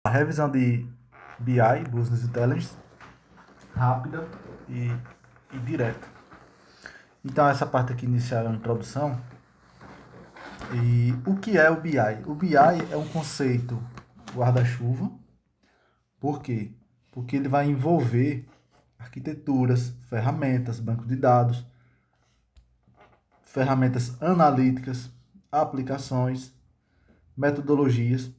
Revisão de BI, Business Intelligence, rápida e direta. Então, essa parte aqui inicial é uma introdução. E o que é o BI? O BI é um conceito guarda-chuva. Por quê? Porque ele vai envolver arquiteturas, ferramentas, banco de dados, ferramentas analíticas, aplicações, metodologias,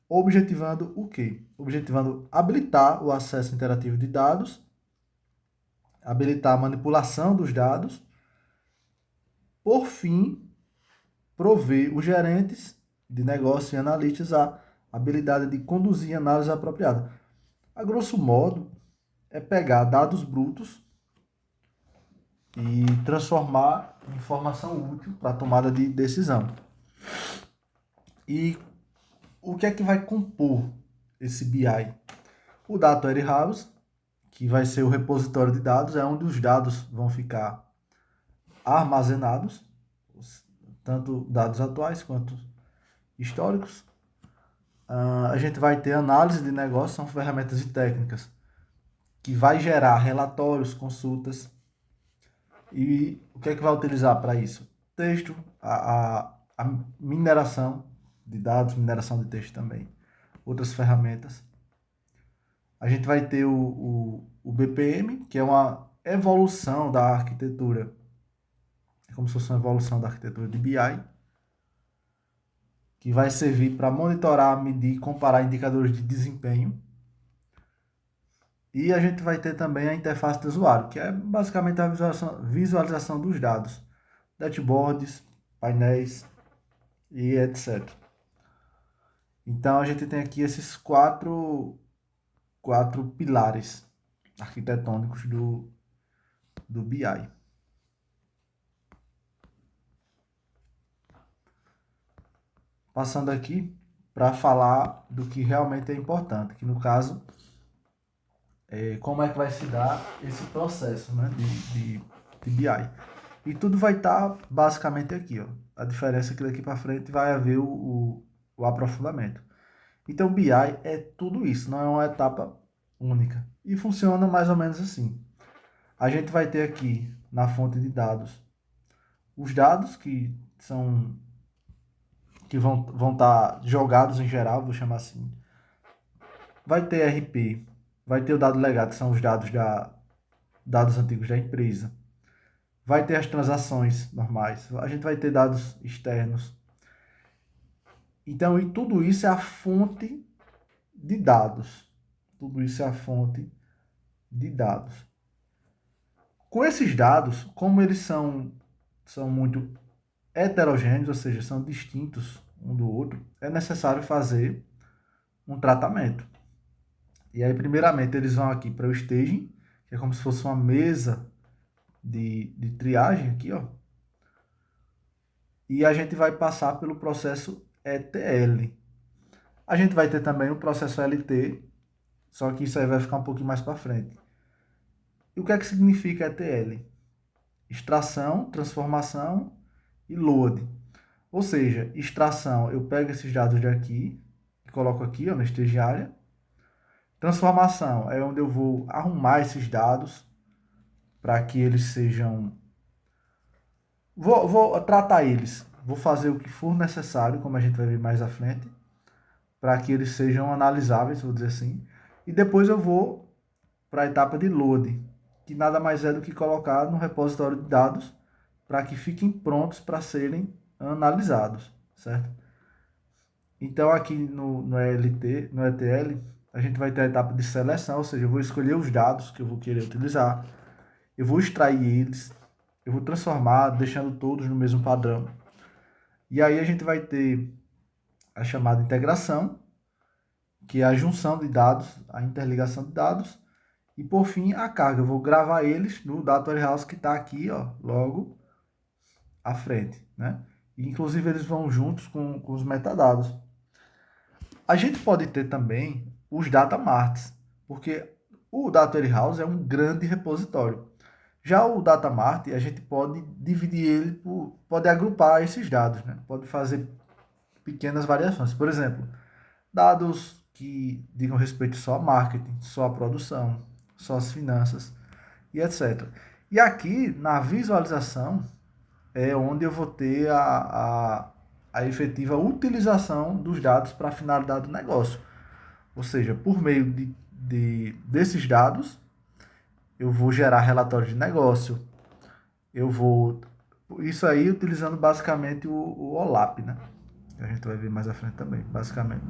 objetivando o quê? Objetivando habilitar o acesso interativo de dados, habilitar a manipulação dos dados, por fim, prover os gerentes de negócio e analistas a habilidade de conduzir análise apropriada. A grosso modo, é pegar dados brutos e transformar em informação útil para a tomada de decisão. E o que é que vai compor esse BI? O Data Warehouse, que vai ser o repositório de dados, é onde os dados vão ficar armazenados, tanto dados atuais quanto históricos. A gente vai ter análise de negócio, são ferramentas e técnicas que vai gerar relatórios, consultas. E o que é que vai utilizar para isso? Texto, a mineração de dados, mineração de texto também, outras ferramentas. A gente vai ter o BPM, que é uma evolução da arquitetura, é como se fosse uma evolução da arquitetura de BI, que vai servir para monitorar, medir e comparar indicadores de desempenho. E a gente vai ter também a interface do usuário, que é basicamente a visualização dos dados, dashboards, painéis e etc. Então a gente tem aqui esses quatro pilares arquitetônicos do BI. Passando aqui para falar do que realmente é importante, que no caso como é que vai se dar esse processo, né, de BI. E tudo vai estar basicamente aqui, ó. A diferença é que daqui para frente vai haver o aprofundamento. Então, BI é tudo isso, não é uma etapa única. E funciona mais ou menos assim. A gente vai ter aqui na fonte de dados os dados que vão estar jogados em geral, vou chamar assim. Vai ter RP, vai ter o dado legado, que são os dados antigos da empresa. Vai ter as transações normais. A gente vai ter dados externos. Então, e tudo isso é a fonte de dados. Tudo isso é a fonte de dados. Com esses dados, como eles são muito heterogêneos, ou seja, são distintos um do outro, é necessário fazer um tratamento. E aí, primeiramente, eles vão aqui para o staging, que é como se fosse uma mesa de triagem aqui, ó. E a gente vai passar pelo processo ETL. A gente vai ter também o processo LT, só que isso aí vai ficar um pouquinho mais para frente. E o que é que significa ETL? Extração, transformação e load. Ou seja, extração, eu pego esses dados daqui e coloco aqui, ó, na estagiária. Transformação é onde eu vou arrumar esses dados para que eles sejam... Vou tratar eles, vou fazer o que for necessário, como a gente vai ver mais à frente, para que eles sejam analisáveis, vou dizer assim. E depois eu vou para a etapa de load, que nada mais é do que colocar no repositório de dados para que fiquem prontos para serem analisados, certo? Então aqui no ETL, a gente vai ter a etapa de seleção, ou seja, eu vou escolher os dados que eu vou querer utilizar, eu vou extrair eles, eu vou transformar, deixando todos no mesmo padrão. E aí a gente vai ter a chamada integração, que é a junção de dados, a interligação de dados, e por fim a carga. Eu vou gravar eles no Data Warehouse que está aqui, ó, logo à frente, né? E, inclusive eles vão juntos com os metadados. A gente pode ter também os data marts, porque o Data Warehouse é um grande repositório. Já o data mart, a gente pode dividir ele pode agrupar esses dados, né? Pode fazer pequenas variações. Por exemplo, dados que digam respeito só a marketing, só a produção, só as finanças e etc. E aqui, na visualização, é onde eu vou ter a efetiva utilização dos dados para a finalidade do negócio. Ou seja, por meio desses dados, eu vou gerar relatórios de negócio, eu vou... Isso aí utilizando basicamente o OLAP, né? A gente vai ver mais à frente também, basicamente,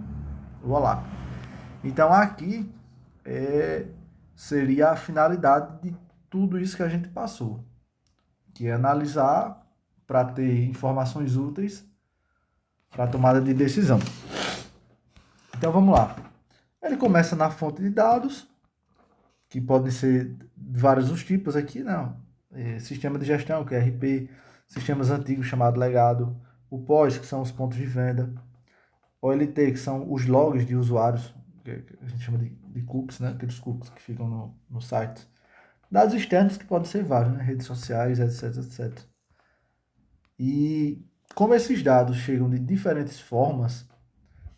o OLAP. Então aqui seria a finalidade de tudo isso que a gente passou, que é analisar para ter informações úteis para a tomada de decisão. Então vamos lá. Ele começa na fonte de dados, que podem ser vários os tipos aqui, não. Sistema de gestão, que é RP, sistemas antigos chamado legado, o POS, que são os pontos de venda, OLT, que são os logs de usuários, que a gente chama de cookies, né? Aqueles cookies que ficam no site. Dados externos, que podem ser vários, né? Redes sociais, etc, etc. E como esses dados chegam de diferentes formas,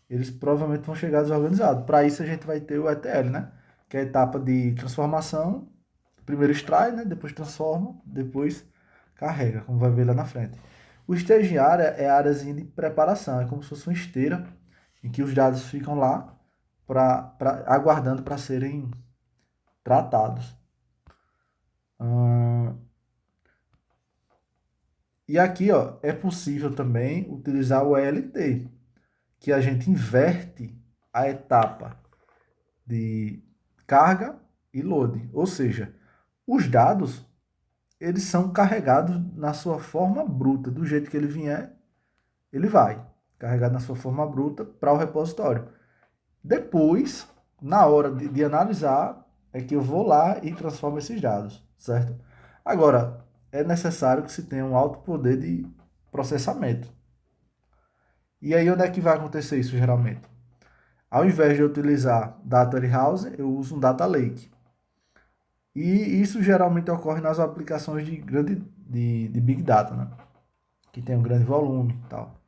eles provavelmente vão chegar desorganizados. Para isso a gente vai ter o ETL, né? Que é a etapa de transformação. Primeiro extrai, né? Depois transforma, depois carrega, como vai ver lá na frente. O estagiário é a áreazinha de preparação, é como se fosse uma esteira em que os dados ficam lá aguardando para serem tratados. E aqui, ó, é possível também utilizar o ELT, que a gente inverte a etapa de carga e load. Ou seja, os dados, eles são carregados na sua forma bruta. Do jeito que ele vier, ele vai. Carregado na sua forma bruta para o repositório. Depois, na hora de analisar, é que eu vou lá e transformo esses dados, certo? Agora, é necessário que se tenha um alto poder de processamento. E aí, onde é que vai acontecer isso, geralmente? Ao invés de eu utilizar Data Warehouse, eu uso um Data Lake. E isso geralmente ocorre nas aplicações de Big Data, né? Que tem um grande volume e tal.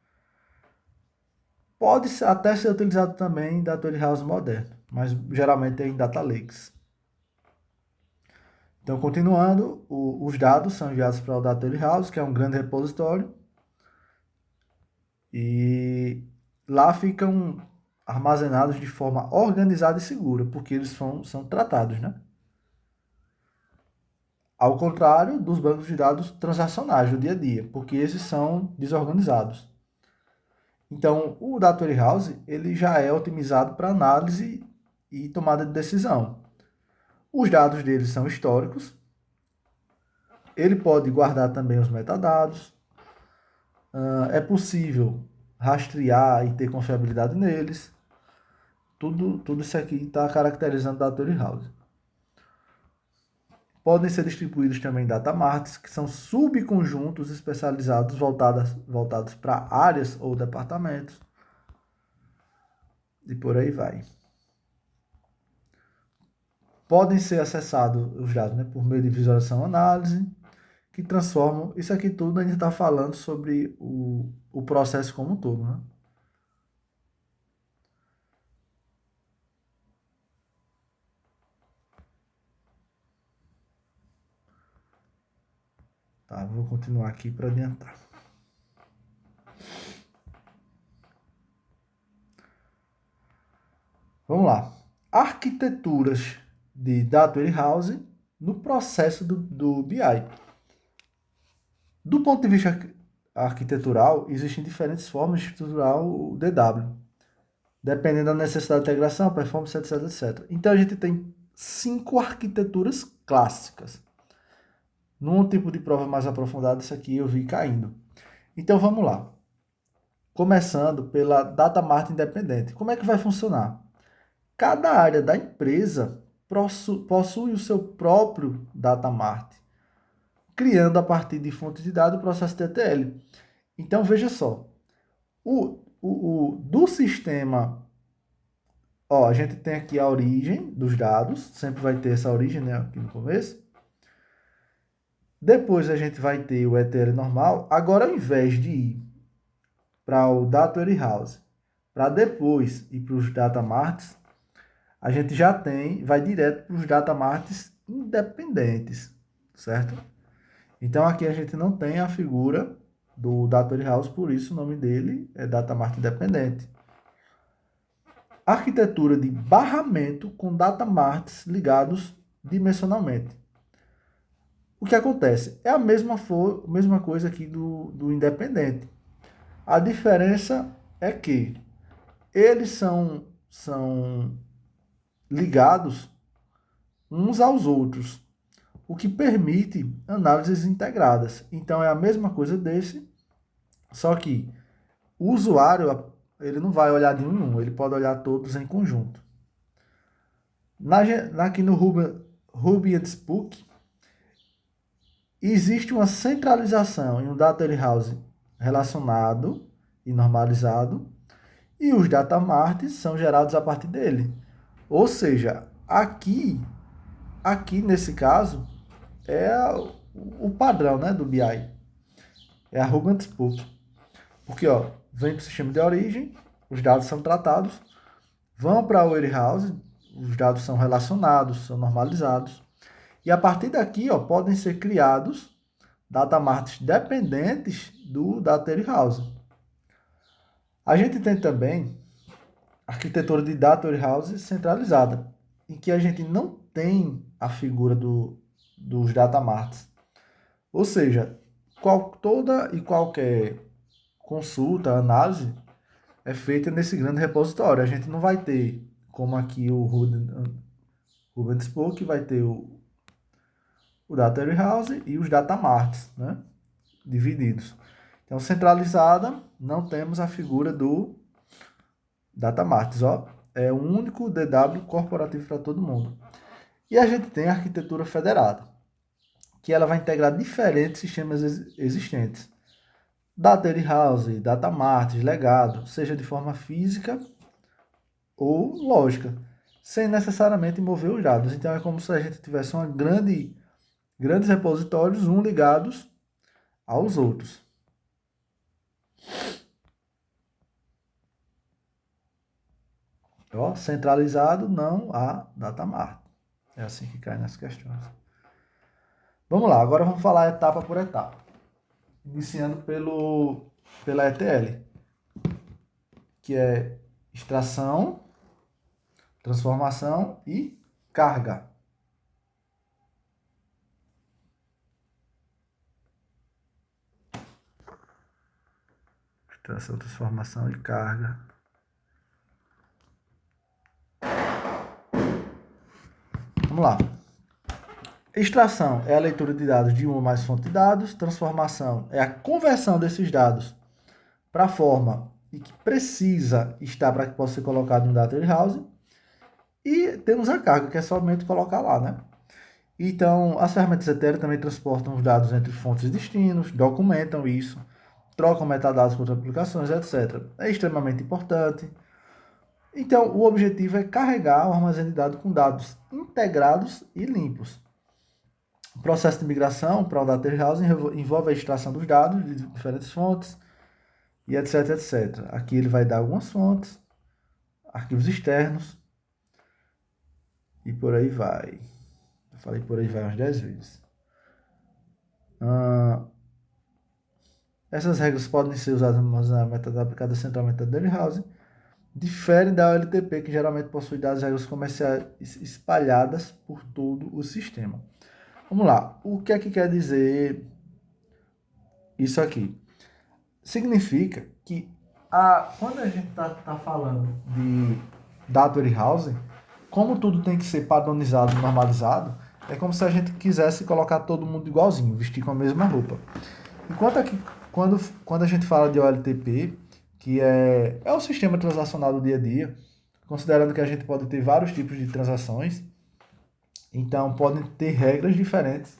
Pode até ser utilizado também em Data Warehouse moderno, mas geralmente é em Data Lakes. Então, continuando, os dados são enviados para o Data Warehouse, que é um grande repositório, e lá ficam armazenados de forma organizada e segura, porque eles são tratados, né? Ao contrário dos bancos de dados transacionais do dia a dia, porque esses são desorganizados. Então, o Data Warehouse ele já é otimizado para análise e tomada de decisão. Os dados dele são históricos. Ele pode guardar também os metadados. É possível rastrear e ter confiabilidade neles. Tudo isso aqui está caracterizando o Data Warehouse. Podem ser distribuídos também data marts, que são subconjuntos especializados voltados para áreas ou departamentos. E por aí vai. Podem ser acessados os dados, né, por meio de visualização e análise, que transformam... Isso aqui tudo a gente está falando sobre o processo como um todo, né? Tá, vou continuar aqui para adiantar. Vamos lá. Arquiteturas de Data Warehouse no processo do BI. Do ponto de vista arquitetural, existem diferentes formas de estruturar o DW, dependendo da necessidade de integração, performance, etc, etc. Então a gente tem 5 arquiteturas clássicas. Num tipo de prova mais aprofundada, isso aqui eu vi caindo. Então vamos lá. Começando pela Data Mart independente. Como é que vai funcionar? Cada área da empresa possui o seu próprio Data Mart, criando a partir de fontes de dados o processo TTL. Então veja só, do sistema, ó, a gente tem aqui a origem dos dados, sempre vai ter essa origem, né, aqui no começo. Depois a gente vai ter o ETL normal. Agora, ao invés de ir para o Data Warehouse para depois ir para os datamarts, a gente já vai direto para os datamarts independentes, certo? Então aqui a gente não tem a figura do Data Warehouse, por isso o nome dele é Datamart Independente. Arquitetura de barramento com datamarts ligados dimensionalmente. O que acontece? É a mesma coisa aqui do independente. A diferença é que eles são ligados uns aos outros, o que permite análises integradas. Então é a mesma coisa desse, só que o usuário ele não vai olhar de um em um, ele pode olhar todos em conjunto. Aqui no Ruby and Spook, existe uma centralização em um Data Warehouse relacionado e normalizado, e os datamarts são gerados a partir dele. Ou seja, aqui nesse caso, é o padrão, né, do BI. É a Ruby and Spook. Porque vem para o sistema de origem, os dados são tratados, vão para o Warehouse, os dados são relacionados, são normalizados. E a partir daqui, podem ser criados datamarts dependentes do Data Warehouse. A gente tem também a arquitetura de Data Warehouse centralizada, em que a gente não tem a figura dos datamarts. Ou seja, toda e qualquer consulta, análise, é feita nesse grande repositório. A gente não vai ter, como aqui o Ruby and Spook, vai ter o Data Warehouse e os datamarts, né, divididos. Então, centralizada, não temos a figura do datamarts. É o único DW corporativo para todo mundo. E a gente tem a arquitetura federada, que ela vai integrar diferentes sistemas existentes. Data Warehouse, datamarts, legado, seja de forma física ou lógica, sem necessariamente mover os dados. Então é como se a gente tivesse grandes repositórios, uns ligados aos outros. Centralizado, não há datamart. É assim que cai nas questões. Vamos lá, agora vamos falar etapa por etapa. Iniciando pela ETL, que é extração, transformação e carga. Extração, transformação e carga. Vamos lá. Extração é a leitura de dados de uma ou mais fonte de dados. Transformação é a conversão desses dados para a forma em que precisa estar para que possa ser colocado no Data Warehouse. E temos a carga, que é somente colocar lá, né? Então, as ferramentas ETL também transportam os dados entre fontes e destinos, documentam isso, trocam metadados com outras aplicações, etc. É extremamente importante. Então, o objetivo é carregar o armazém de dados com dados integrados e limpos. O processo de migração para o Data Warehouse envolve a extração dos dados de diferentes fontes, e etc, etc. Aqui ele vai dar algumas fontes, arquivos externos, e por aí vai. Eu falei por aí vai umas 10 vezes. Essas regras podem ser usadas na metadata aplicada centralmente da Data Warehouse. Diferem da OLTP, que geralmente possui das regras comerciais espalhadas por todo o sistema. Vamos lá. O que é que quer dizer isso aqui? Significa que quando a gente está falando de Data Warehouse, como tudo tem que ser padronizado, normalizado, é como se a gente quisesse colocar todo mundo igualzinho, vestir com a mesma roupa. Enquanto aqui, quando a gente fala de OLTP, que é o sistema transacional do dia a dia, considerando que a gente pode ter vários tipos de transações, então podem ter regras diferentes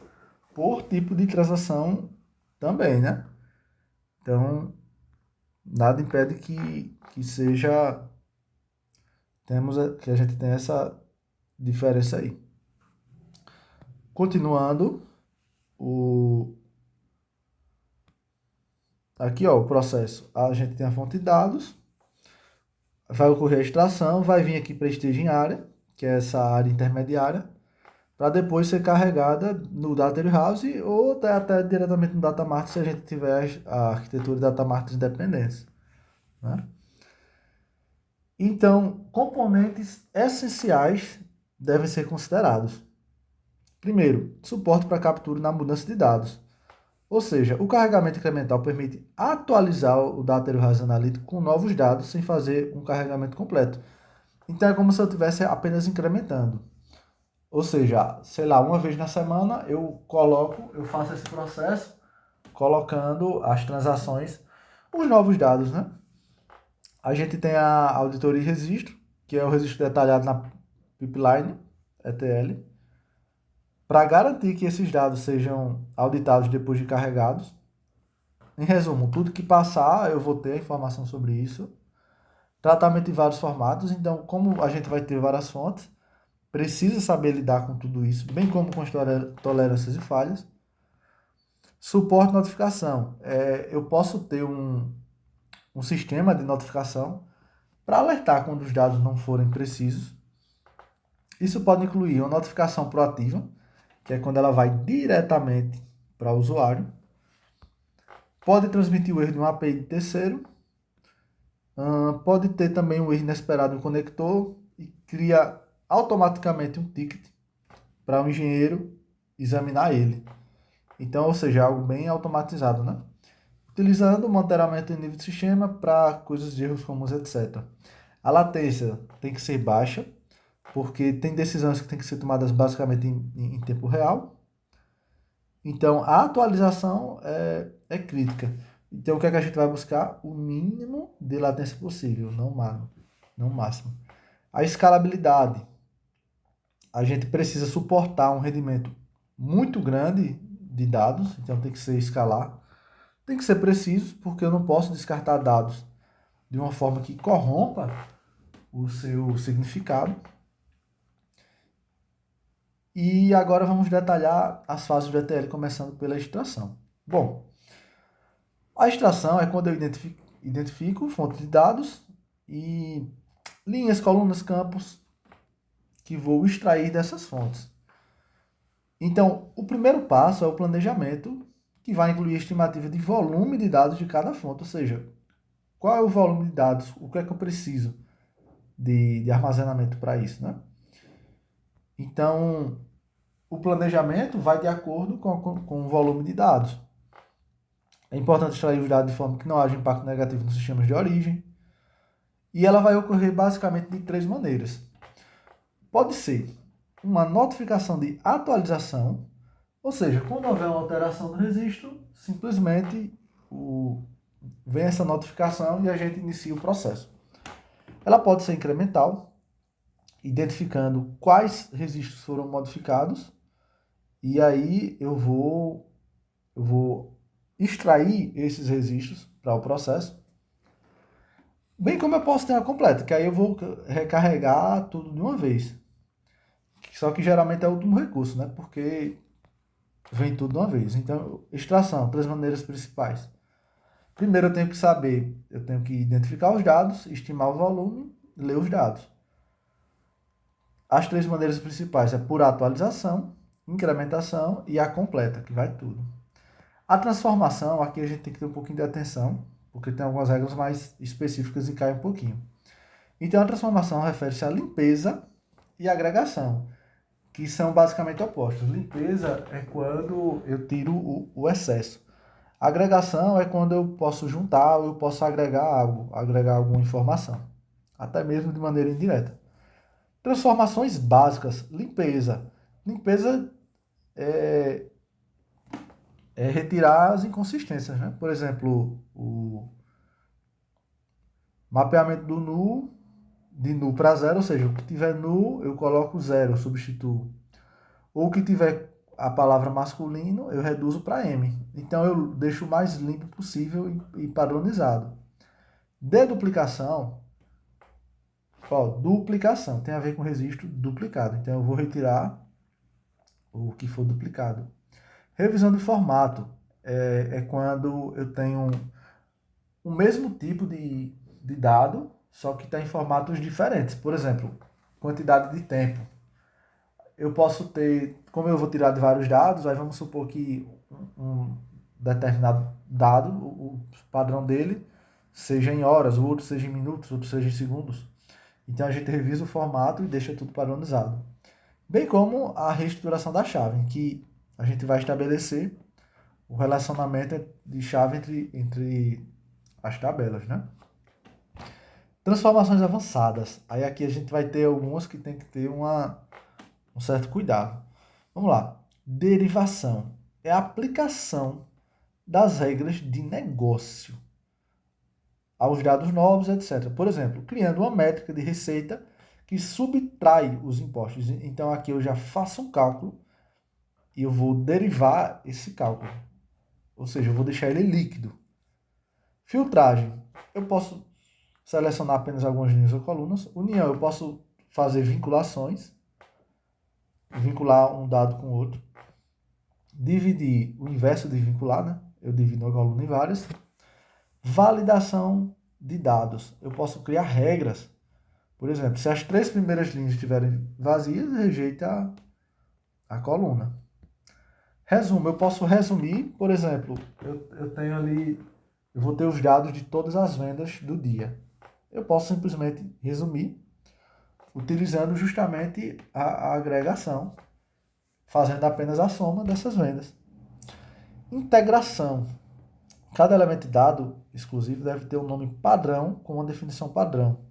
por tipo de transação também, né? Então, nada impede que seja que a gente tenha essa diferença aí. Continuando, aqui o processo. A gente tem a fonte de dados, vai ocorrer a extração, vai vir aqui para a staging área, que é essa área intermediária, para depois ser carregada no Data Warehouse ou até diretamente no Data Mart se a gente tiver a arquitetura de Data Mart independentes, né? Então, componentes essenciais devem ser considerados. Primeiro, suporte para captura na mudança de dados. Ou seja, o carregamento incremental permite atualizar o Data Warehouse Analytics com novos dados sem fazer um carregamento completo. Então é como se eu estivesse apenas incrementando. Ou seja, sei lá, uma vez na semana eu faço esse processo colocando as transações, os novos dados, né? A gente tem a auditoria e registro, que é o registro detalhado na pipeline ETL, para garantir que esses dados sejam auditados depois de carregados. Em resumo, tudo que passar eu vou ter a informação sobre isso. Tratamento em vários formatos, então como a gente vai ter várias fontes, precisa saber lidar com tudo isso, bem como com as tolerâncias e falhas. Suporte e notificação. Eu posso ter um sistema de notificação para alertar quando os dados não forem precisos. Isso pode incluir uma notificação proativa, que é quando ela vai diretamente para o usuário. Pode transmitir o erro de uma API de terceiro. Pode ter também um erro inesperado no conector e cria automaticamente um ticket para o engenheiro examinar ele. Então, ou seja, é algo bem automatizado, né? Utilizando o monitoramento em nível de sistema para coisas de erros comuns, etc. A latência tem que ser baixa, porque tem decisões que têm que ser tomadas basicamente em tempo real. Então, a atualização é crítica. Então, o que é que a gente vai buscar? O mínimo de latência possível, não o máximo. A escalabilidade. A gente precisa suportar um rendimento muito grande de dados, então tem que ser escalar. Tem que ser preciso, porque eu não posso descartar dados de uma forma que corrompa o seu significado. E agora vamos detalhar as fases do ETL, começando pela extração. Bom, a extração é quando eu identifico fonte de dados e linhas, colunas, campos que vou extrair dessas fontes. Então, o primeiro passo é o planejamento, que vai incluir a estimativa de volume de dados de cada fonte, ou seja, qual é o volume de dados, o que é que eu preciso de armazenamento para isso, né? Então, o planejamento vai de acordo com o volume de dados. É importante extrair os dados de forma que não haja impacto negativo nos sistemas de origem. E ela vai ocorrer basicamente de três maneiras. Pode ser uma notificação de atualização, ou seja, quando houver uma alteração no registro, simplesmente vem essa notificação e a gente inicia o processo. Ela pode ser incremental, identificando quais registros foram modificados, e aí eu vou extrair esses registros para o processo, bem como eu posso ter a completa, que aí eu vou recarregar tudo de uma vez. Só que geralmente é o último recurso, né? Porque vem tudo de uma vez. Então, extração, três maneiras principais. Primeiro eu tenho que saber, eu tenho que identificar os dados, estimar o volume, ler os dados. As três maneiras principais é por atualização, incrementação e a completa, que vai tudo. A transformação, aqui a gente tem que ter um pouquinho de atenção, porque tem algumas regras mais específicas e cai um pouquinho. Então, a transformação refere-se à limpeza e agregação, que são basicamente opostos. Limpeza é quando eu tiro o excesso. Agregação é quando eu posso juntar ou eu posso agregar algo, agregar alguma informação, até mesmo de maneira indireta. Transformações básicas, limpeza. Limpeza é retirar as inconsistências, né? Por exemplo, o mapeamento do null, de null para zero, ou seja, o que tiver null eu coloco zero, eu substituo. Ou o que tiver a palavra masculino, eu reduzo para M. Então eu deixo o mais limpo possível e padronizado. Deduplicação, duplicação, tem a ver com registro duplicado. Então eu vou retirar o que for duplicado. Revisão de formato é quando eu tenho o mesmo tipo de dado, só que está em formatos diferentes. Por exemplo, quantidade de tempo. Eu posso ter, como eu vou tirar de vários dados, aí vamos supor que um determinado dado, o padrão dele, seja em horas, o outro seja em minutos, o outro seja em segundos. Então a gente revisa o formato e deixa tudo padronizado. Bem como a reestruturação da chave, em que a gente vai estabelecer o relacionamento de chave entre as tabelas, né? Transformações avançadas. Aí aqui a gente vai ter algumas que tem que ter um certo cuidado. Vamos lá. Derivação é a aplicação das regras de negócio aos dados novos, etc. Por exemplo, criando uma métrica de receita que subtrai os impostos. Então aqui eu já faço um cálculo e eu vou derivar esse cálculo. Ou seja, eu vou deixar ele líquido. Filtragem. Eu posso selecionar apenas algumas linhas ou colunas. União, eu posso fazer vinculações, vincular um dado com outro. Dividir, o inverso de vincular, né? Eu divido uma coluna em várias. Validação de dados. Eu posso criar regras. Por exemplo, se as 3 primeiras linhas estiverem vazias, rejeita a coluna. Resumo, eu posso resumir, por exemplo, eu tenho ali, eu vou ter os dados de todas as vendas do dia. Eu posso simplesmente resumir, utilizando justamente a agregação, fazendo apenas a soma dessas vendas. Integração. Cada elemento de dado exclusivo deve ter um nome padrão com uma definição padrão.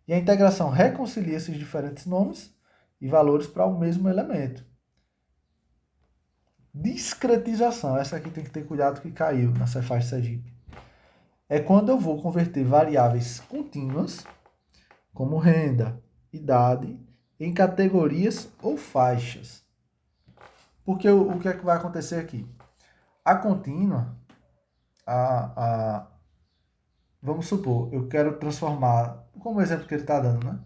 E a integração reconcilia esses diferentes nomes e valores para o mesmo elemento. Discretização. Essa aqui tem que ter cuidado que caiu na Cefaz Sergipe. É quando eu vou converter variáveis contínuas, como renda, idade, em categorias ou faixas. Porque o que é que vai acontecer aqui? A contínua, vamos supor, eu quero transformar, como o exemplo que ele está dando, né?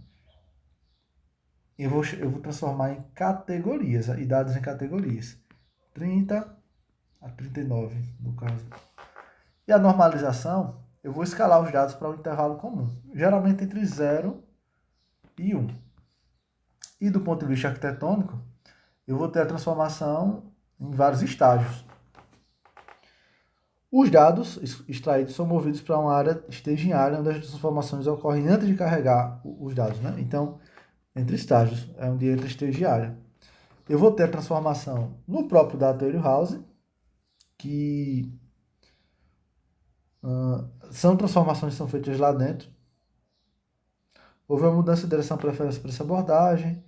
Eu vou transformar em categorias, idades em categorias. 30 a 39, no caso. E a normalização, eu vou escalar os dados para um intervalo comum, geralmente entre 0 e 1. E do ponto de vista arquitetônico, eu vou ter a transformação em vários estágios. Os dados extraídos são movidos para uma área estagiária, onde as transformações ocorrem antes de carregar os dados, né? Então, entre estágios, é onde entra estagiária. Eu vou ter a transformação no próprio Data Warehouse, que são transformações que são feitas lá dentro. Houve uma mudança de direção preferência para essa abordagem.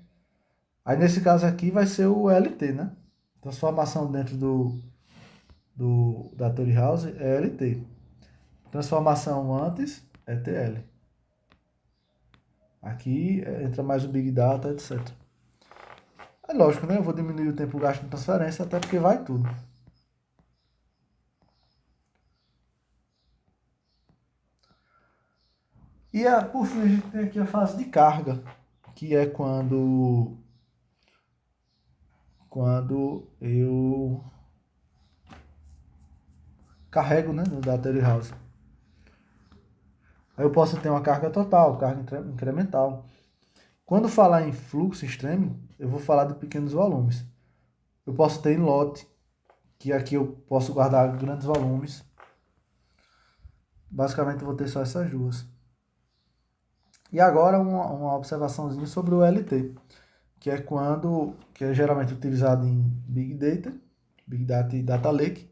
Aí, nesse caso aqui, vai ser o LT, né? Transformação dentro do Data Warehouse é LT. Transformação antes é TL. Aqui entra mais o Big Data, etc. É lógico, né? Eu vou diminuir o tempo gasto em transferência, até porque vai tudo. E por fim, a gente tem aqui a fase de carga, que é quando eu carrego, né, no Data Warehouse. Aí eu posso ter uma carga total, carga incremental. Quando falar em fluxo extremo, eu vou falar de pequenos volumes. Eu posso ter em lote, que aqui eu posso guardar grandes volumes. Basicamente eu vou ter só essas duas. E agora uma observaçãozinha sobre o LT, que é geralmente utilizado em Big Data e Data Lake.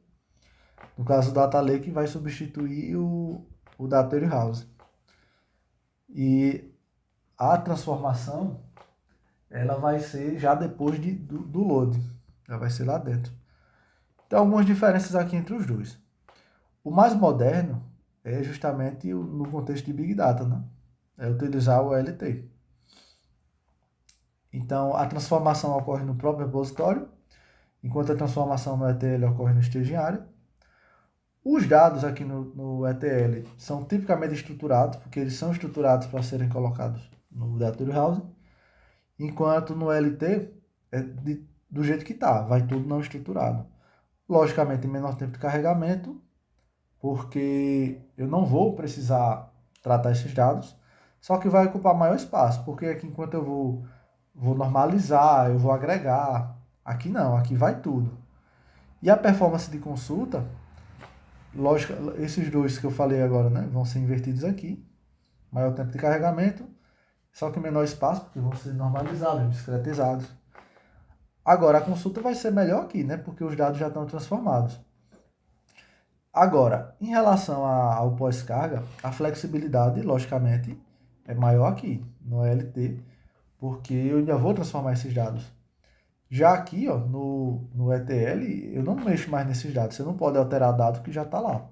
No caso, o Data Lake vai substituir o Data Warehouse. E a transformação, ela vai ser já depois do load. Já vai ser lá dentro. Tem algumas diferenças aqui entre os dois. O mais moderno é justamente no contexto de Big Data, né? É utilizar o LT. Então, a transformação ocorre no próprio repositório, enquanto a transformação no ETL ocorre no estagiário. Os dados aqui no ETL são tipicamente estruturados, porque eles são estruturados para serem colocados no Data Warehouse, enquanto no LT é do jeito que está, vai tudo não estruturado. Logicamente, em menor tempo de carregamento, porque eu não vou precisar tratar esses dados, Só que vai ocupar maior espaço, porque aqui enquanto eu vou normalizar, eu vou agregar, aqui não, aqui vai tudo. E a performance de consulta, lógico, esses dois que eu falei agora, né, vão ser invertidos aqui, maior tempo de carregamento, só que menor espaço, porque vão ser normalizados, discretizados. Agora, a consulta vai ser melhor aqui, né, porque os dados já estão transformados. Agora, em relação ao pós-carga, a flexibilidade, logicamente, é maior aqui, no ELT, porque eu ainda vou transformar esses dados. Já aqui, ó, no ETL, eu não mexo mais nesses dados. Você não pode alterar dado que já está lá.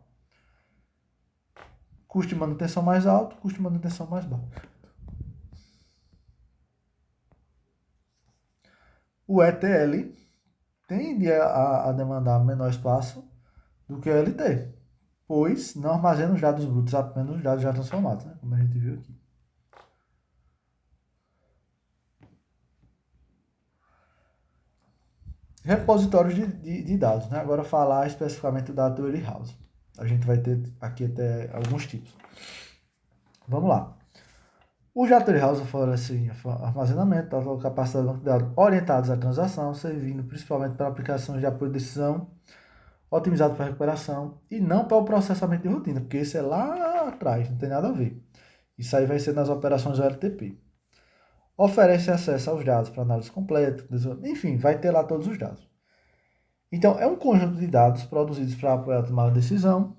Custo de manutenção mais alto, custo de manutenção mais baixo. O ETL tende a demandar menor espaço do que o LT, pois não armazena os dados brutos, apenas os dados já transformados, né? Como a gente viu aqui. Repositórios de dados, né? Agora falar especificamente do Data Warehouse. A gente vai ter aqui até alguns tipos. Vamos lá. O Data Warehouse oferece armazenamento para capacidade de dados orientados à transação, servindo principalmente para aplicações de apoio de decisão, otimizado para recuperação e não para o processamento de rotina, porque esse é lá atrás, não tem nada a ver. Isso aí vai ser nas operações OLTP. Oferece acesso aos dados para análise completa, enfim, vai ter lá todos os dados. Então, é um conjunto de dados produzidos para apoiar a tomada de decisão,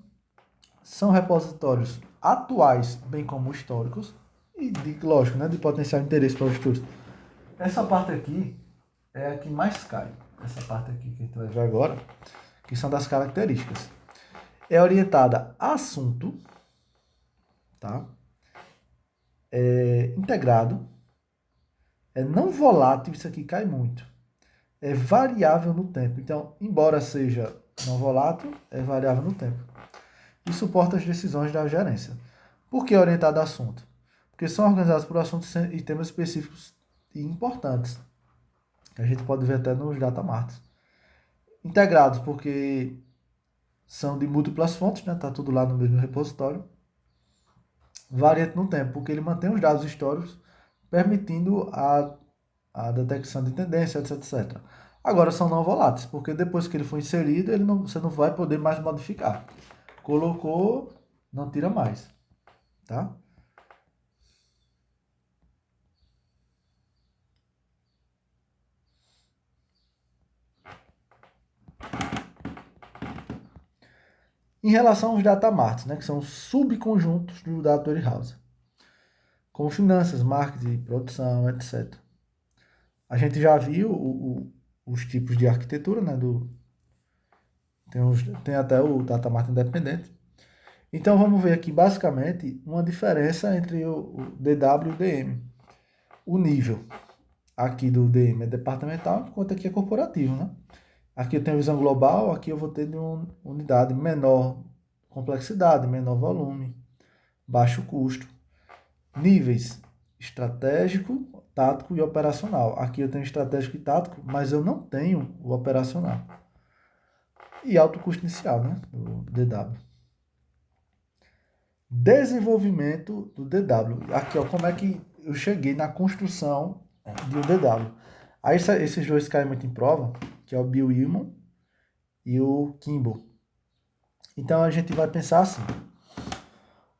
são repositórios atuais, bem como históricos, e, lógico, né, de potencial interesse para os estudos. Essa parte aqui é a que mais cai. Essa parte aqui que a gente vai ver agora, que são das características. É orientada a assunto, tá? É integrado, é não volátil, isso aqui cai muito. É variável no tempo. Então, embora seja não volátil, é variável no tempo. E suporta as decisões da gerência. Por que orientado a assunto? Porque são organizados por assuntos e temas específicos e importantes. Que a gente pode ver até nos data marts. Integrados, porque são de múltiplas fontes, né? Tá tudo lá no mesmo repositório. Variante no tempo, porque ele mantém os dados históricos, permitindo a detecção de tendência, etc. Agora são não voláteis, porque depois que ele for inserido, você não vai poder mais modificar. Colocou, não tira mais, tá? Em relação aos data marts, né, que são subconjuntos do Data Warehouse, como finanças, marketing, produção, etc. A gente já viu os tipos de arquitetura, né, tem até o data mart independente. Então vamos ver aqui basicamente uma diferença entre o DW e o DM. O nível aqui do DM é departamental, enquanto aqui é corporativo, né? Aqui eu tenho visão global, aqui eu vou ter de uma unidade menor complexidade, menor volume, baixo custo. Níveis estratégico, tático e operacional. Aqui eu tenho estratégico e tático, mas eu não tenho o operacional. E alto custo inicial, né? O DW. Desenvolvimento do DW. Aqui, ó, como é que eu cheguei na construção de um DW. Aí esses dois caem muito em prova, que é o Bill Hillman e o Kimball. Então a gente vai pensar assim.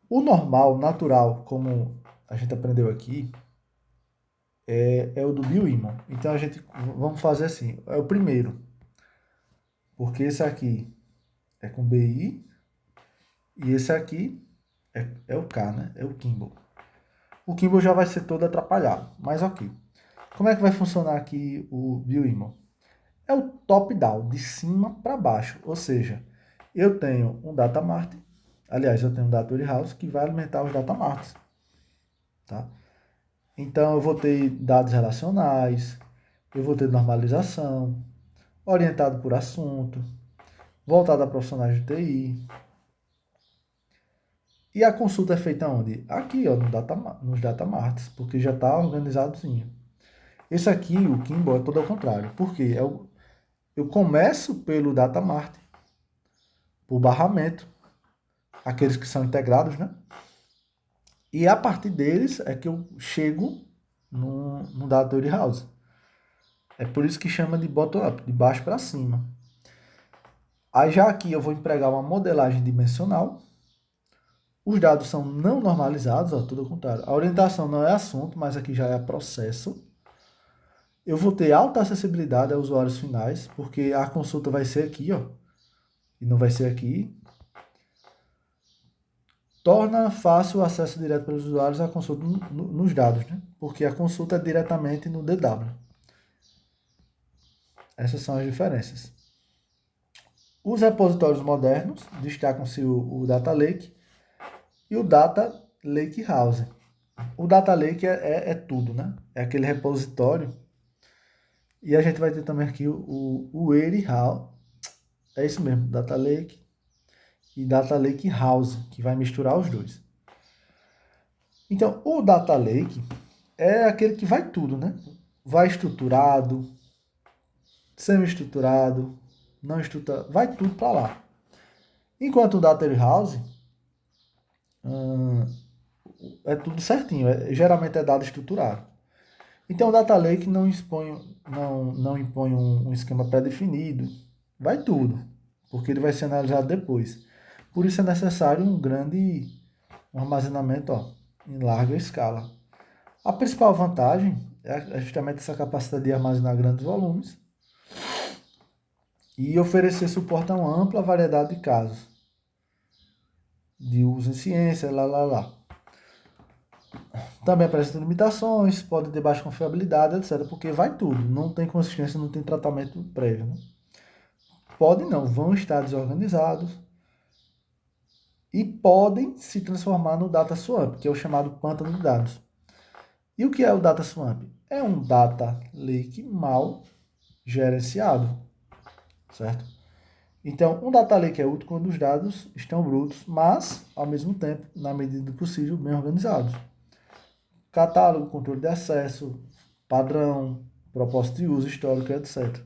O normal, natural, como a gente aprendeu aqui, é o do Bill Hillman. Então a gente vamos fazer assim. É o primeiro. Porque esse aqui é com BI e esse aqui é o K, né? É o Kimball. O Kimball já vai ser todo atrapalhado, mas ok. Como é que vai funcionar aqui o Bill Hillman? É o top-down, de cima para baixo. Ou seja, eu tenho um data mart, aliás, eu tenho um data warehouse que vai alimentar os data marts. Tá? Então, eu vou ter dados relacionais, eu vou ter normalização, orientado por assunto, voltado a profissionais de TI. E a consulta é feita onde? Aqui, ó, nos data marts, porque já está organizadozinho. Esse aqui, o Kimball, é todo ao contrário. Por quê? Eu começo pelo data mart, por barramento, aqueles que são integrados, né? E a partir deles é que eu chego no Data Warehouse. É por isso que chama de bottom-up, de baixo para cima. Aí já aqui eu vou empregar uma modelagem dimensional. Os dados são não normalizados, ó, tudo ao contrário. A orientação não é assunto, mas aqui já é processo. Eu vou ter alta acessibilidade a usuários finais, porque a consulta vai ser aqui, ó, e não vai ser aqui. Torna fácil o acesso direto pelos usuários à consulta nos dados, né? Porque a consulta é diretamente no DW. Essas são as diferenças. Os repositórios modernos destacam-se o Data Lake e o Data Lake House. O Data Lake é tudo, né? É aquele repositório. E a gente vai ter também aqui o Warehouse. É isso mesmo, Data Lake e Data Lake House, que vai misturar os dois. Então, o Data Lake é aquele que vai tudo, né? Vai estruturado, semi-estruturado, não estruturado, vai tudo para lá. Enquanto o Data Warehouse é tudo certinho, geralmente é dado estruturado. Então, o Data Lake não impõe um esquema pré-definido, vai tudo, porque ele vai ser analisado depois. Por isso é necessário um armazenamento em larga escala. A principal vantagem é justamente essa capacidade de armazenar grandes volumes e oferecer suporte a uma ampla variedade de casos de uso em ciência, lá. Também apresenta limitações, pode ter baixa confiabilidade, etc. Porque vai tudo, não tem consistência, não tem tratamento prévio. Né? Pode não, vão estar desorganizados e podem se transformar no data swamp, que é o chamado pântano de dados. E o que é o data swamp? É um data lake mal gerenciado, certo? Então, um data lake é útil quando os dados estão brutos, mas, ao mesmo tempo, na medida do possível, bem organizados. Catálogo, controle de acesso, padrão, propósito de uso, histórico, etc.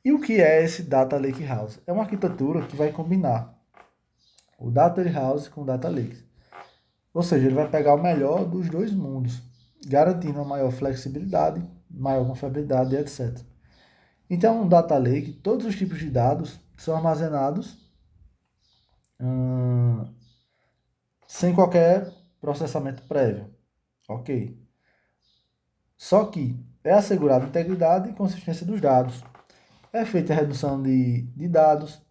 E o que é esse Data Lake House? É uma arquitetura que vai combinar o Data Warehouse com o Data Lake. Ou seja, ele vai pegar o melhor dos dois mundos, garantindo uma maior flexibilidade, maior confiabilidade, etc. Então, no Data Lake, todos os tipos de dados são armazenados sem qualquer processamento prévio. Ok. Só que é assegurada a integridade e consistência dos dados. É feita a redução de dados,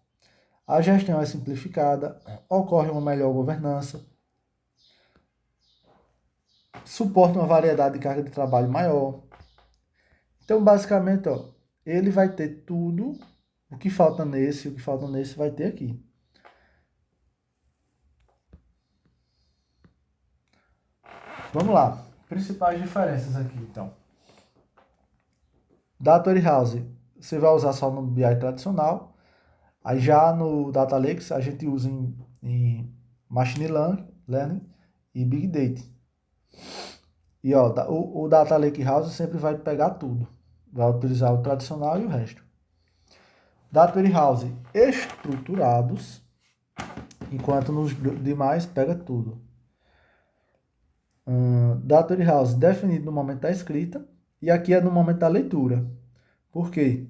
a gestão é simplificada, ocorre uma melhor governança, suporta uma variedade de carga de trabalho maior. Então, basicamente, ele vai ter tudo, o que falta nesse vai ter aqui. Vamos lá, principais diferenças aqui, então. Data Warehouse, você vai usar só no BI tradicional. Aí já no Data Lakes a gente usa em Machine Learning e Big Data. E o Data Lake House sempre vai pegar tudo. Vai utilizar o tradicional e o resto. Data Warehouse estruturados, enquanto nos demais pega tudo. Data Warehouse definido no momento da escrita e aqui é no momento da leitura. Por quê?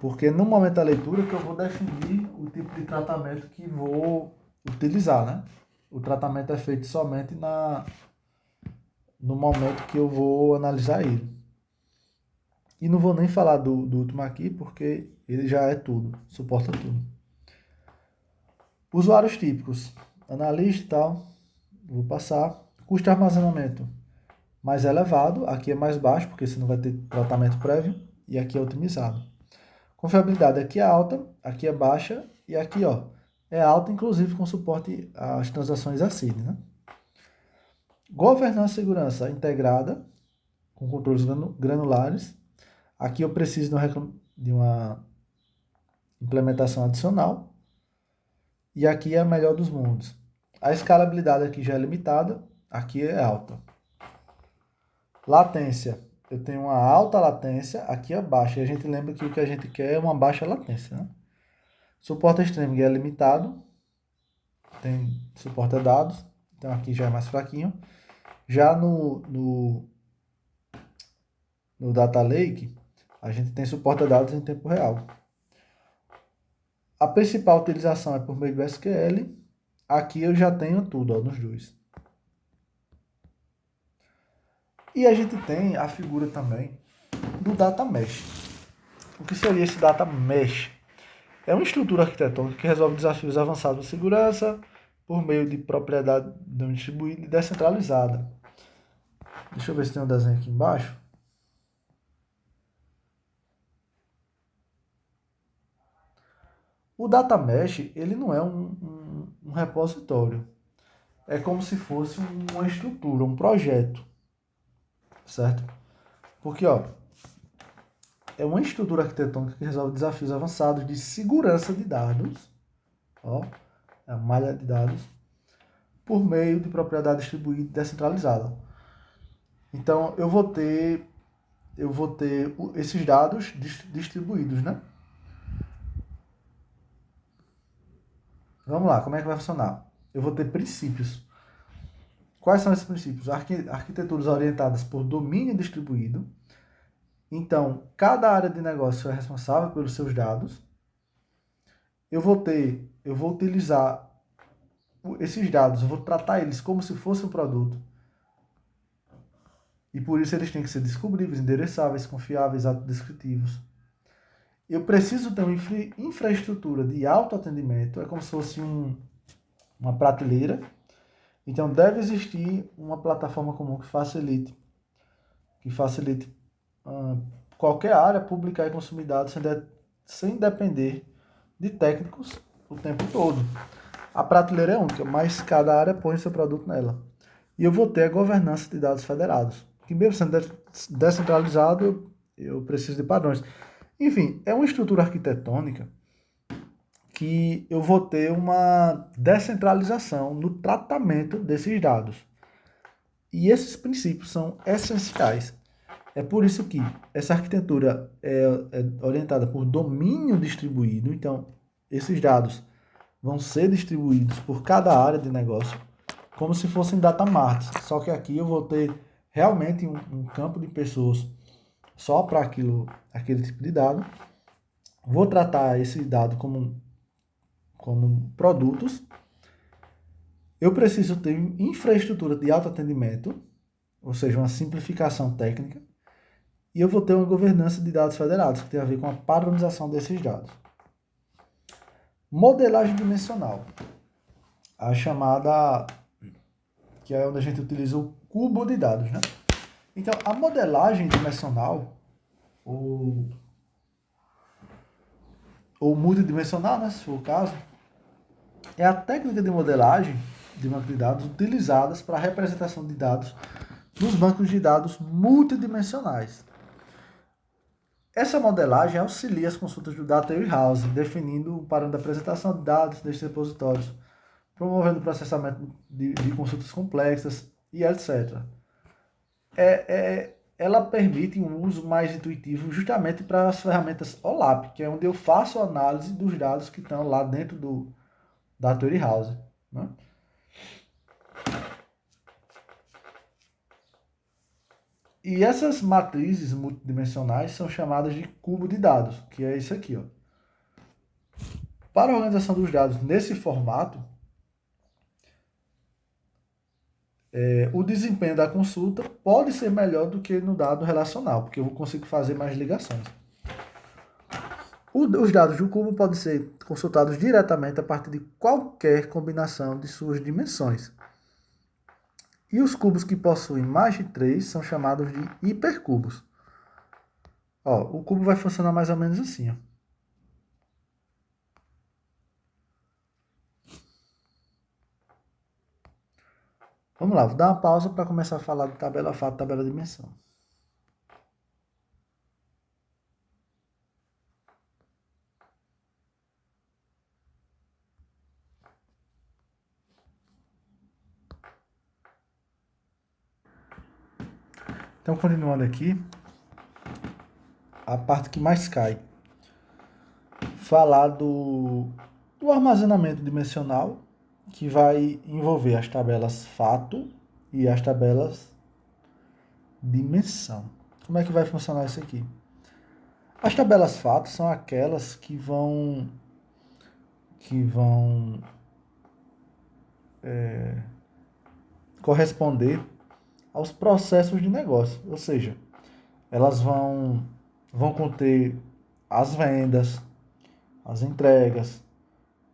Porque no momento da leitura que eu vou definir o tipo de tratamento que vou utilizar, né? O tratamento é feito somente no momento que eu vou analisar ele. E não vou nem falar do último aqui, porque ele já é tudo, suporta tudo. Usuários típicos, analista e tal, vou passar. Custo de armazenamento mais elevado, aqui é mais baixo, porque você não vai ter tratamento prévio, e aqui é otimizado. Confiabilidade aqui é alta, aqui é baixa, e aqui é alta, inclusive com suporte às transações ACID. Né? Governança e segurança integrada, com controles granulares. Aqui eu preciso de uma implementação adicional. E aqui é a melhor dos mundos. A escalabilidade aqui já é limitada, aqui é alta. Latência. Eu tenho uma alta latência, aqui é baixa. E a gente lembra que o que a gente quer é uma baixa latência. Né? Suporte a streaming é limitado. Tem suporte a dados. Então aqui já é mais fraquinho. Já no Data Lake, a gente tem suporte a dados em tempo real. A principal utilização é por meio do SQL. Aqui eu já tenho tudo, ó, nos dois. E a gente tem a figura também do Data Mesh. O que seria esse Data Mesh? É uma estrutura arquitetônica que resolve desafios avançados de segurança por meio de propriedade não distribuída e descentralizada. Deixa eu ver se tem um desenho aqui embaixo. O Data Mesh, ele não é um repositório. É como se fosse uma estrutura, um projeto. Certo? Porque, ó, é uma estrutura arquitetônica que resolve desafios avançados de segurança de dados. Ó, é uma malha de dados por meio de propriedade distribuída e descentralizada. Então, eu vou ter esses dados distribuídos, né? Vamos lá, como é que vai funcionar? Eu vou ter princípios. Quais são esses princípios? Arquiteturas orientadas por domínio distribuído. Então, cada área de negócio é responsável pelos seus dados. Eu vou utilizar esses dados, eu vou tratar eles como se fosse um produto. E por isso eles têm que ser descobríveis, endereçáveis, confiáveis, autodescritivos. Eu preciso ter uma infraestrutura de autoatendimento, é como se fosse uma prateleira. Então deve existir uma plataforma comum que facilite qualquer área publicar e consumir dados sem depender de técnicos o tempo todo. A prateleira é única, mas cada área põe seu produto nela. E eu vou ter a governança de dados federados, que mesmo sendo descentralizado, eu preciso de padrões. Enfim, é uma estrutura arquitetônica que eu vou ter uma descentralização no tratamento desses dados. E esses princípios são essenciais. É por isso que essa arquitetura é orientada por domínio distribuído. Então, esses dados vão ser distribuídos por cada área de negócio, como se fossem data marts. Só que aqui eu vou ter realmente um campo de pessoas só para aquele tipo de dado. Vou tratar esse dado como produtos. Eu preciso ter infraestrutura de autoatendimento, ou seja, uma simplificação técnica. E eu vou ter uma governança de dados federados, que tem a ver com a padronização desses dados. Modelagem dimensional. A chamada, que é onde a gente utiliza o cubo de dados, né? Então, a modelagem dimensional, ou multidimensional, né, se for o caso, é a técnica de modelagem de banco de dados utilizadas para a representação de dados nos bancos de dados multidimensionais. Essa modelagem auxilia as consultas do Data Warehouse, definindo o padrão de apresentação de dados desses repositórios, promovendo o processamento de consultas complexas e etc. Ela permite um uso mais intuitivo justamente para as ferramentas OLAP, que é onde eu faço a análise dos dados que estão lá dentro do Data Warehouse, né? E essas matrizes multidimensionais são chamadas de cubo de dados, que é isso aqui, ó. Para a organização dos dados nesse formato, o desempenho da consulta pode ser melhor do que no dado relacional, porque eu consigo fazer mais ligações. Os dados do cubo podem ser consultados diretamente a partir de qualquer combinação de suas dimensões. E os cubos que possuem mais de 3 são chamados de hipercubos. Ó, o cubo vai funcionar mais ou menos assim, ó. Vamos lá, vou dar uma pausa para começar a falar de tabela fato, tabela dimensão. Então, continuando aqui, a parte que mais cai. Falar do armazenamento dimensional que vai envolver as tabelas fato e as tabelas dimensão. Como é que vai funcionar isso aqui? As tabelas fato são aquelas que vão corresponder aos processos de negócio, ou seja, elas vão conter as vendas, as entregas,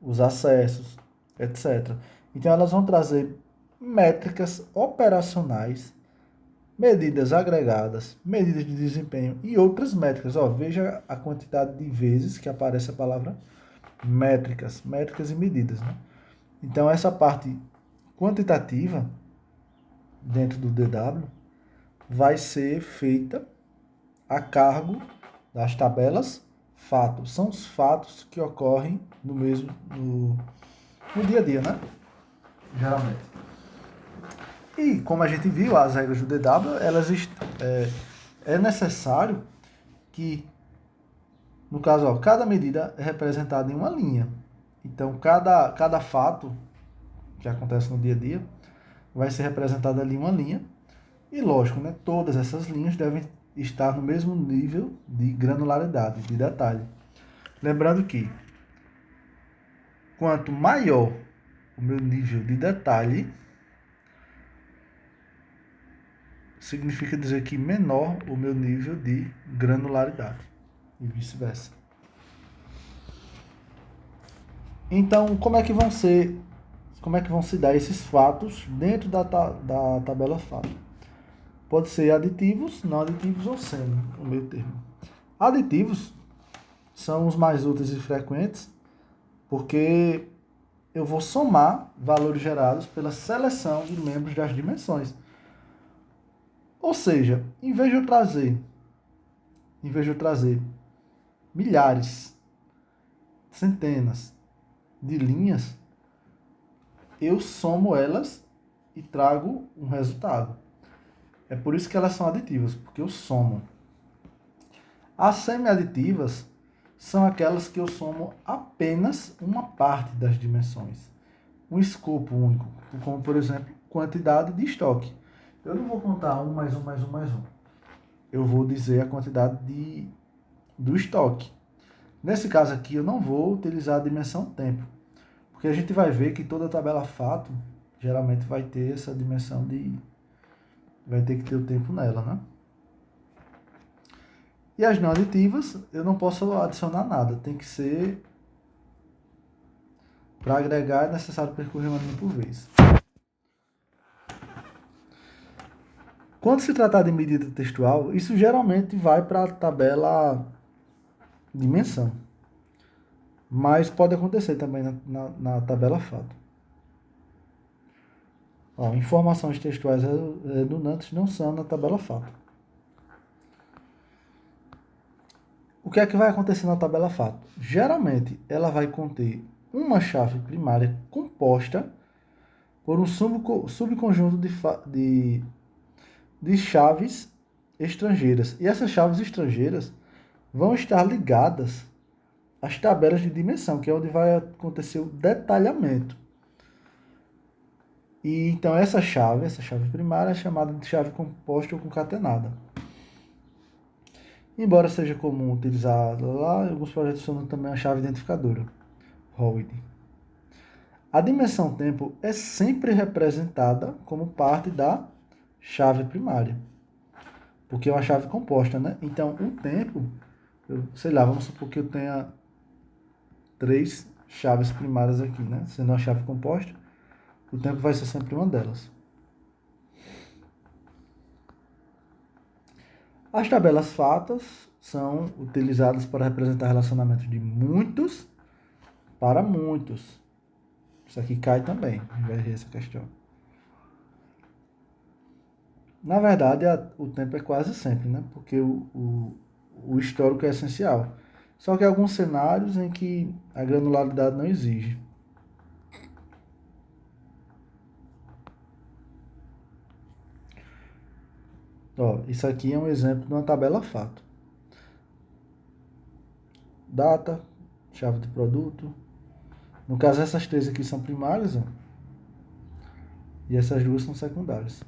os acessos, etc. Então elas vão trazer métricas operacionais, medidas agregadas, medidas de desempenho e outras métricas. Veja a quantidade de vezes que aparece a palavra métricas e medidas, né? Então essa parte quantitativa dentro do DW vai ser feita a cargo das tabelas fatos. São os fatos que ocorrem no dia a dia, né? Geralmente. E como a gente viu, as regras do DW, é necessário que, no caso, cada medida é representada em uma linha. Então, cada fato que acontece no dia a dia vai ser representado ali em uma linha. E lógico, né? Todas essas linhas devem estar no mesmo nível de granularidade, de detalhe. Lembrando que quanto maior o meu nível de detalhe, significa dizer que menor o meu nível de granularidade e vice-versa. Então, como é que vão se dar esses fatos dentro da tabela fato? Pode ser aditivos, não aditivos ou semi, o meu termo. Aditivos são os mais úteis e frequentes, porque eu vou somar valores gerados pela seleção de membros das dimensões. Ou seja, em vez de eu trazer milhares, centenas de linhas, eu somo elas e trago um resultado. É por isso que elas são aditivas, porque eu somo. As semi-aditivas são aquelas que eu somo apenas uma parte das dimensões. Um escopo único, como por exemplo, quantidade de estoque. Eu não vou contar 1 mais 1 mais 1 mais 1. Eu vou dizer a quantidade do estoque. Nesse caso aqui, eu não vou utilizar a dimensão tempo, porque a gente vai ver que toda tabela fato geralmente vai ter essa dimensão vai ter que ter o tempo nela, né? E as não aditivas, eu não posso adicionar nada, tem que ser, para agregar, é necessário percorrer uma linha por vez. Quando se tratar de medida textual, isso geralmente vai para a tabela dimensão, mas pode acontecer também na tabela fato. Informações textuais redundantes não são na tabela fato. O que é que vai acontecer na tabela fato? Geralmente, ela vai conter uma chave primária composta por um subconjunto de chaves estrangeiras. E essas chaves estrangeiras vão estar ligadas às tabelas de dimensão, que é onde vai acontecer o detalhamento. E então essa chave primária é chamada de chave composta ou concatenada. Embora seja comum utilizar lá, alguns projetos usam também a chave identificadora, ROID. A dimensão tempo é sempre representada como parte da chave primária, porque é uma chave composta, né? Então, o tempo, vamos supor que eu tenha 3 chaves primárias aqui, né? Sendo uma chave composta, o tempo vai ser sempre uma delas. As tabelas fatos são utilizadas para representar relacionamentos de muitos para muitos. Isso aqui cai também, vai ver essa questão. Na verdade, o tempo é quase sempre, né? Porque o histórico é essencial. Só que há alguns cenários em que a granularidade não exige. Isso aqui é um exemplo de uma tabela fato. Data, chave de produto. No caso, essas 3 aqui são primárias. E essas duas são secundárias.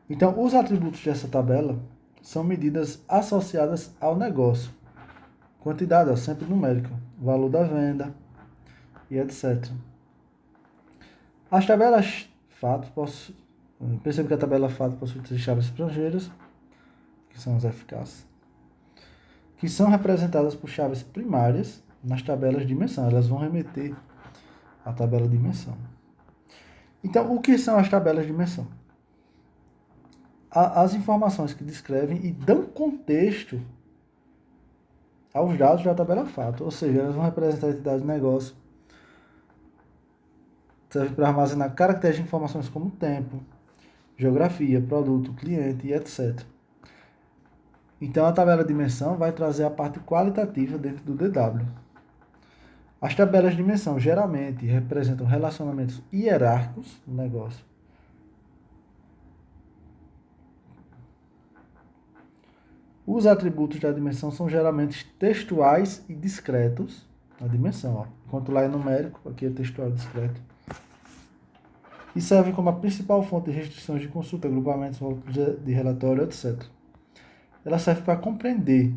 Então, os atributos dessa tabela são medidas associadas ao negócio. Quantidade, ó, sempre numérica. Valor da venda e etc. As tabelas fato perceba que a tabela fato possui três chaves estrangeiras, que são as eficazes, que são representadas por chaves primárias nas tabelas de dimensão. Elas vão remeter à tabela de dimensão. Então, o que são as tabelas de dimensão? As informações que descrevem e dão contexto aos dados da tabela fato, ou seja, elas vão representar a entidade de negócio, serve para armazenar caracteres de informações como tempo, geografia, produto, cliente e etc. Então, a tabela de dimensão vai trazer a parte qualitativa dentro do DW. As tabelas de dimensão geralmente representam relacionamentos hierárquicos no negócio. Os atributos da dimensão são geralmente textuais e discretos na dimensão. Ó. Enquanto lá é numérico, aqui é textual e discreto. E servem como a principal fonte de restrições de consulta, agrupamentos de relatório, etc. Ela serve para compreender.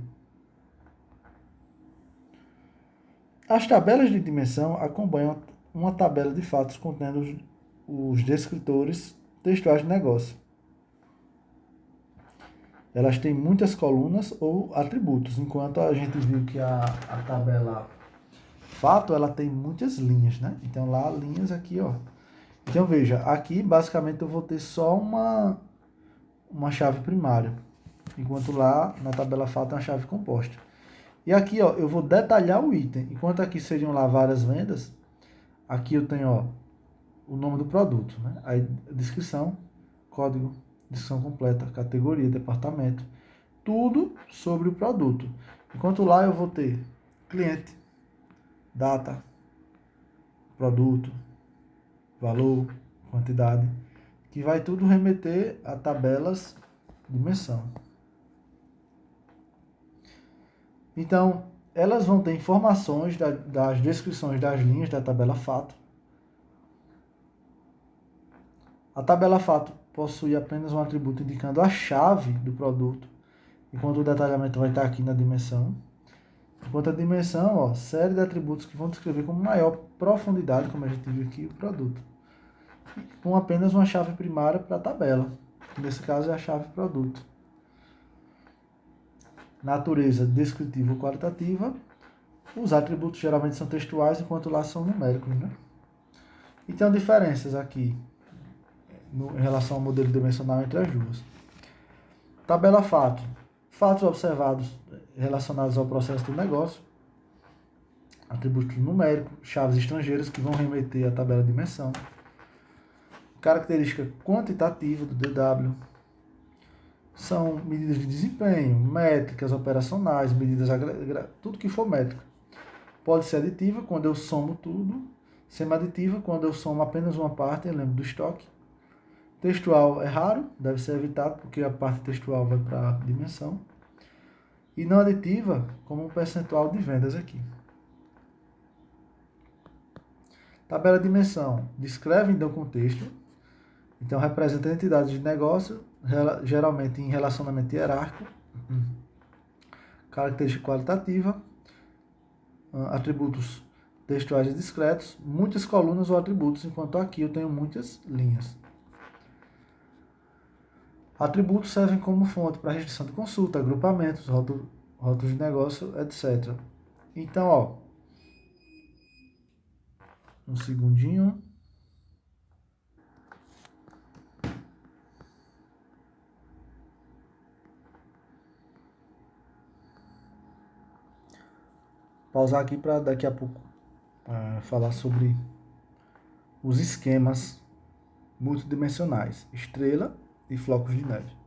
As tabelas de dimensão acompanham uma tabela de fatos contendo os descritores textuais de negócio. Elas têm muitas colunas ou atributos, enquanto a gente viu que a tabela fato, ela tem muitas linhas, né? Então, lá, linhas aqui, ó. Então, veja, aqui, basicamente, eu vou ter só uma chave primária, enquanto lá, na tabela fato, é uma chave composta. E aqui, ó, eu vou detalhar o item. Enquanto aqui seriam lá várias vendas, aqui eu tenho, ó, o nome do produto, né? Aí, descrição, código, descrição completa, categoria, departamento, tudo sobre o produto. Enquanto lá eu vou ter cliente, data, produto, valor, quantidade, que vai tudo remeter a tabelas de dimensão. Então, elas vão ter informações das descrições das linhas da tabela fato. A tabela fato possui apenas um atributo indicando a chave do produto, enquanto o detalhamento vai estar aqui na dimensão. Enquanto a dimensão, ó, série de atributos que vão descrever com maior profundidade, como a gente viu aqui, o produto. Com apenas uma chave primária para a tabela, que nesse caso é a chave produto. Natureza descritiva ou qualitativa. Os atributos geralmente são textuais, enquanto lá são numéricos, né? Então, diferenças aqui em relação ao modelo dimensional entre as duas. Tabela fato. Fatos observados relacionados ao processo do negócio. Atributos numéricos, chaves estrangeiras que vão remeter à tabela de dimensão. Característica quantitativa do DW. São medidas de desempenho, métricas operacionais, medidas tudo que for métrica. Pode ser aditiva quando eu somo tudo. Semi-aditiva quando eu somo apenas uma parte, eu lembro do estoque. Textual é raro, deve ser evitado porque a parte textual vai para a dimensão. E não aditiva como um percentual de vendas aqui. Tabela de dimensão. Descreve e dá contexto. Então, representa entidades de negócio, geralmente em relacionamento hierárquico. Característica qualitativa. Atributos textuais e discretos. Muitas colunas ou atributos, enquanto aqui eu tenho muitas linhas. Atributos servem como fonte para restrição de consulta, agrupamentos, rótulos de negócio, etc. Então, ó, um segundinho. Pausar aqui para daqui a pouco falar sobre os esquemas multidimensionais, estrela e flocos de neve.